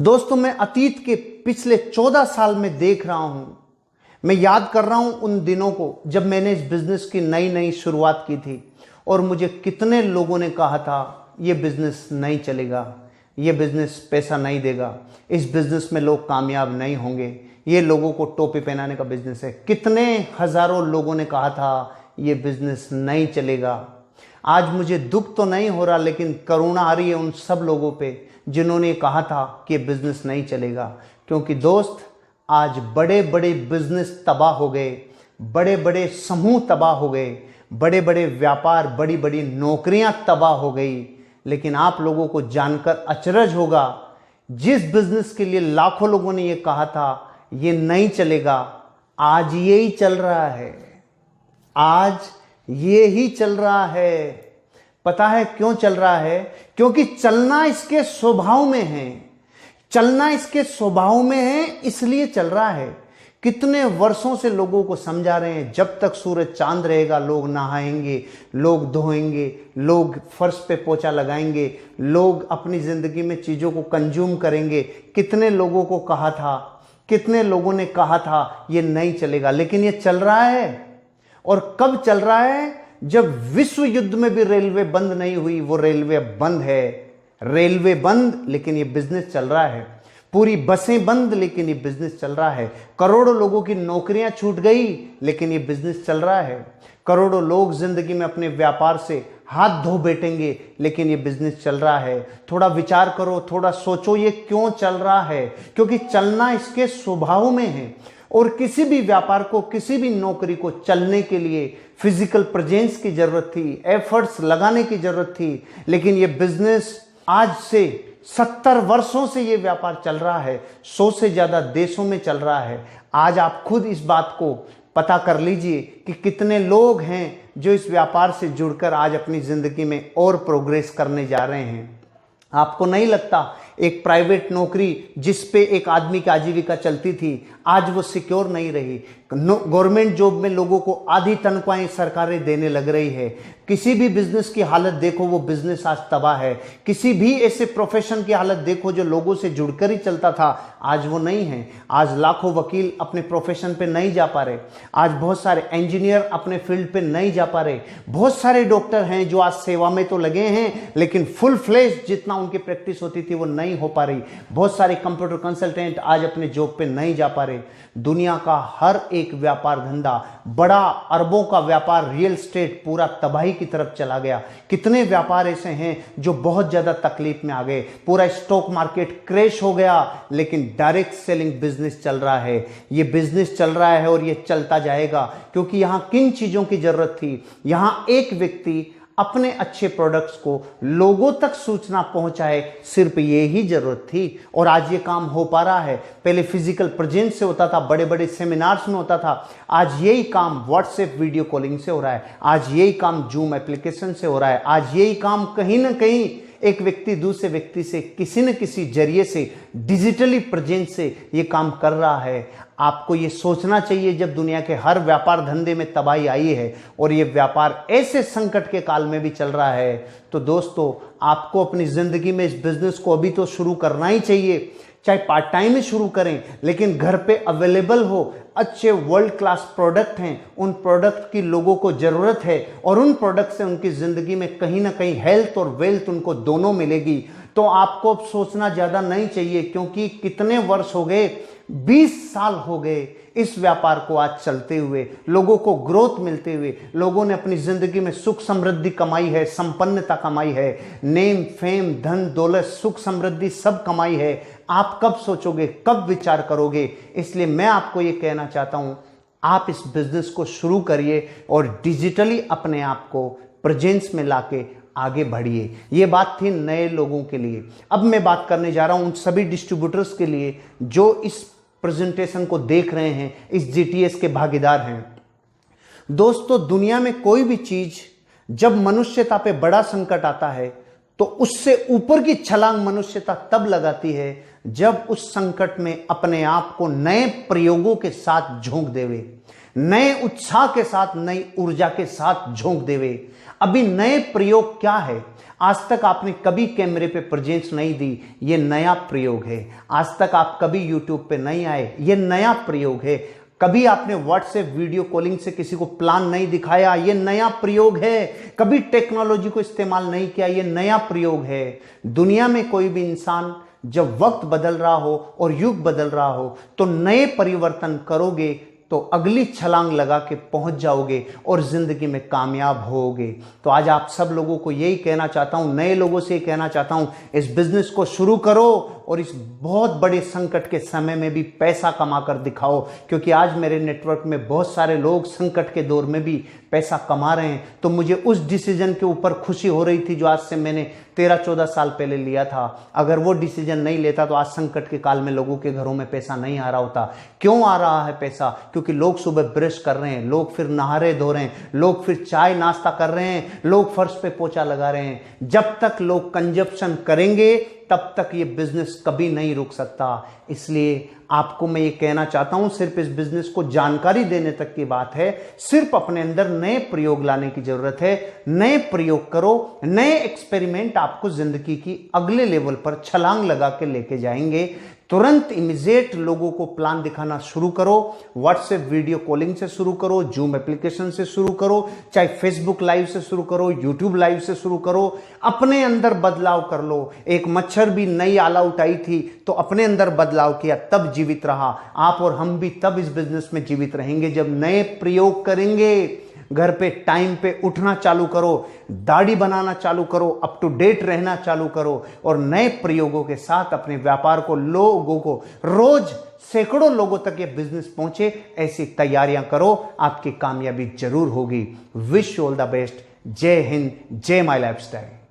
दोस्तों, मैं अतीत के पिछले 14 साल में देख रहा हूं, मैं याद कर रहा हूं उन दिनों को जब मैंने इस बिजनेस की नई नई शुरुआत की थी और मुझे कितने लोगों ने कहा था ये बिजनेस नहीं चलेगा, ये बिजनेस पैसा नहीं देगा, इस बिजनेस में लोग कामयाब नहीं होंगे, ये लोगों को टोपी पहनाने का बिजनेस है। कितने हजारों लोगों ने कहा था ये बिजनेस नहीं चलेगा। आज मुझे दुख तो नहीं हो रहा, लेकिन करुणा आ रही है उन सब लोगों पे जिन्होंने कहा था कि बिजनेस नहीं चलेगा। क्योंकि दोस्त, आज बड़े बड़े बिजनेस तबाह हो गए, बड़े बड़े समूह तबाह हो गए, बड़े बड़े व्यापार, बड़ी बड़ी नौकरियां तबाह हो गई। लेकिन आप लोगों को जानकर अचरज होगा, जिस बिजनेस के लिए लाखों लोगों ने ये कहा था ये नहीं चलेगा, आज यही चल रहा है। आज ये ही चल रहा है। पता है क्यों चल रहा है? क्योंकि चलना इसके स्वभाव में है। चलना इसके स्वभाव में है, इसलिए चल रहा है। कितने वर्षों से लोगों को समझा रहे हैं, जब तक सूरज चांद रहेगा लोग नहाएंगे, लोग धोएंगे, लोग फर्श पे पोछा लगाएंगे, लोग अपनी जिंदगी में चीजों को कंज्यूम करेंगे। कितने लोगों को कहा था, कितने लोगों ने कहा था ये नहीं चलेगा, लेकिन ये चल रहा है। और कब चल रहा है? जब विश्व युद्ध में भी रेलवे बंद नहीं हुई, वो रेलवे अब बंद है। रेलवे बंद, लेकिन ये बिजनेस चल रहा है। पूरी बसें बंद, लेकिन ये बिजनेस चल रहा है। करोड़ों लोगों की नौकरियां छूट गई, लेकिन ये बिजनेस चल रहा है। करोड़ों लोग जिंदगी में अपने व्यापार से हाथ धो बैठेंगे, लेकिन ये बिजनेस चल रहा है। थोड़ा विचार करो, थोड़ा सोचो, ये क्यों चल रहा है? क्योंकि चलना इसके स्वभाव में है। और किसी भी व्यापार को, किसी भी नौकरी को चलने के लिए फिजिकल प्रेजेंस की जरूरत थी, एफर्ट्स लगाने की जरूरत थी। लेकिन ये बिजनेस आज से 70 वर्षों से ये व्यापार चल रहा है, 100 से ज्यादा देशों में चल रहा है। आज आप खुद इस बात को पता कर लीजिए कि कितने लोग हैं जो इस व्यापार से जुड़कर आज अपनी जिंदगी में और प्रोग्रेस करने जा रहे हैं। आपको नहीं लगता एक प्राइवेट नौकरी जिस पे एक आदमी की आजीविका चलती थी, आज वो सिक्योर नहीं रही। गवर्नमेंट जॉब में लोगों को आधी तनख्वाहें सरकारें देने लग रही है। किसी भी बिजनेस की हालत देखो, वो बिजनेस आज तबाह है। किसी भी ऐसे प्रोफेशन की हालत देखो जो लोगों से जुड़कर ही चलता था, आज वो नहीं है। आज लाखों वकील अपने प्रोफेशन पे नहीं जा पा रहे। आज बहुत सारे इंजीनियर अपने फील्ड पे नहीं जा पा रहे। बहुत सारे डॉक्टर हैं जो आज सेवा में तो लगे हैं, लेकिन फुल फ्लेज जितना उनकी प्रैक्टिस होती थी वो नहीं हो पा रही। बहुत सारे कंप्यूटर कंसल्टेंट आज अपने जॉब पे नहीं जा पा रहे। दुनिया का हर एक व्यापार धंधा, बड़ा अरबों का व्यापार, रियल एस्टेट पूरा तबाही की तरफ चला गया। कितने व्यापार ऐसे हैं जो बहुत ज्यादा तकलीफ में आ गए। पूरा स्टॉक मार्केट क्रैश हो गया, लेकिन डायरेक्ट सेलिंग बिजनेस चल रहा है। ये बिजनेस चल रहा है और ये चलता जाएगा। क्योंकि यहां किन चीजों की जरूरत थी? यहां एक व्यक्ति अपने अच्छे प्रोडक्ट्स को लोगों तक सूचना पहुंचाए, सिर्फ ये ही जरूरत थी। और आज ये काम हो पा रहा है। पहले फिजिकल प्रेजेंस से होता था, बड़े बड़े सेमिनार्स में होता था। आज यही काम व्हाट्सएप वीडियो कॉलिंग से हो रहा है। आज यही काम जूम एप्लीकेशन से हो रहा है। आज यही काम कहीं ना कहीं एक व्यक्ति दूसरे व्यक्ति से किसी न किसी जरिए से, डिजिटली प्रेजेंस से ये काम कर रहा है। आपको ये सोचना चाहिए, जब दुनिया के हर व्यापार धंधे में तबाही आई है और ये व्यापार ऐसे संकट के काल में भी चल रहा है, तो दोस्तों आपको अपनी जिंदगी में इस बिजनेस को अभी तो शुरू करना ही चाहिए। चाहे पार्ट टाइम में शुरू करें, लेकिन घर पे अवेलेबल हो। अच्छे वर्ल्ड क्लास प्रोडक्ट हैं, उन प्रोडक्ट की लोगों को जरूरत है और उन प्रोडक्ट से उनकी जिंदगी में कहीं ना कहीं हेल्थ और वेल्थ उनको दोनों मिलेगी। तो आपको अब सोचना ज्यादा नहीं चाहिए, क्योंकि कितने वर्ष हो गए, 20 साल हो गए इस व्यापार को आज चलते हुए, लोगों को ग्रोथ मिलते हुए। लोगों ने अपनी जिंदगी में सुख समृद्धि कमाई है, संपन्नता कमाई है, नेम फेम धन दौलत सुख समृद्धि सब कमाई है। आप कब सोचोगे, कब विचार करोगे? इसलिए मैं आपको ये कहना चाहता हूं, आप इस बिजनेस को शुरू करिए और डिजिटली अपने आप को प्रेजेंस में लाके आगे बढ़िए। ये बात थी नए लोगों के लिए। अब मैं बात करने जा रहा हूं उन सभी डिस्ट्रीब्यूटर्स के लिए जो इस प्रेजेंटेशन को देख रहे हैं, इस जीटीएस के भागीदार हैं। दोस्तों, दुनिया में कोई भी चीज जब मनुष्यता पे बड़ा संकट आता है, तो उससे ऊपर की छलांग मनुष्यता तब लगाती है जब उस संकट में अपने आप को नए प्रयोगों के साथ झोंक देवे। नए उत्साह के साथ, नई ऊर्जा के साथ झोंक देवे। अभी नए प्रयोग क्या है? आज तक आपने कभी कैमरे पे प्रेजेंस नहीं दी, ये नया प्रयोग है। आज तक आप कभी यूट्यूब पे नहीं आए, ये नया प्रयोग है। कभी आपने व्हाट्सएप वीडियो कॉलिंग से किसी को प्लान नहीं दिखाया, ये नया प्रयोग है। कभी टेक्नोलॉजी को इस्तेमाल नहीं किया, ये नया प्रयोग है। दुनिया में कोई भी इंसान जब वक्त बदल रहा हो और युग बदल रहा हो तो नए परिवर्तन करोगे तो अगली छलांग लगा के पहुंच जाओगे और जिंदगी में कामयाब होगे। तो आज आप सब लोगों को यही कहना चाहता हूं, नए लोगों से कहना चाहता हूं, इस बिजनेस को शुरू करो और इस बहुत बड़े संकट के समय में भी पैसा कमा कर दिखाओ। क्योंकि आज मेरे नेटवर्क में बहुत सारे लोग संकट के दौर में भी पैसा कमा रहे हैं। तो मुझे उस डिसीजन के ऊपर खुशी हो रही थी जो आज से मैंने 13-14 साल पहले लिया था। अगर वो डिसीजन नहीं लेता तो आज संकट के काल में लोगों के घरों में पैसा नहीं आ रहा होता। क्यों आ रहा है पैसा? क्योंकि लोग सुबह ब्रश कर रहे हैं, लोग फिर नहा रहे धो रहे हैं, लोग फिर चाय नाश्ता कर रहे हैं, लोग फर्श पे पोछा लगा रहे हैं। जब तक लोग कंजप्शन करेंगे तब तक ये बिजनेस कभी नहीं रुक सकता। इसलिए आपको मैं ये कहना चाहता हूं, सिर्फ इस बिजनेस को जानकारी देने तक की बात है। सिर्फ अपने अंदर नए प्रयोग लाने की जरूरत है। नए प्रयोग करो, नए एक्सपेरिमेंट आपको जिंदगी की अगले लेवल पर छलांग लगा के लेके जाएंगे। तुरंत इमीडिएट लोगों को प्लान दिखाना शुरू करो। व्हाट्सएप वीडियो कॉलिंग से शुरू करो, जूम एप्लीकेशन से शुरू करो, चाहे फेसबुक लाइव से शुरू करो, यूट्यूब लाइव से शुरू करो। अपने अंदर बदलाव कर लो। एक मच्छर भी नई आल आउट आई थी तो अपने अंदर बदलाव किया, तब जीवित रहा। आप और हम भी तब इस बिजनेस में जीवित रहेंगे जब नए प्रयोग करेंगे। घर पे टाइम पे उठना चालू करो, दाढ़ी बनाना चालू करो, अप टू डेट रहना चालू करो और नए प्रयोगों के साथ अपने व्यापार को, लोगों को, रोज सैकड़ों लोगों तक ये बिजनेस पहुंचे, ऐसी तैयारियां करो। आपकी कामयाबी जरूर होगी। Wish you all the best. जय हिंद, जय माय लाइफस्टाइल।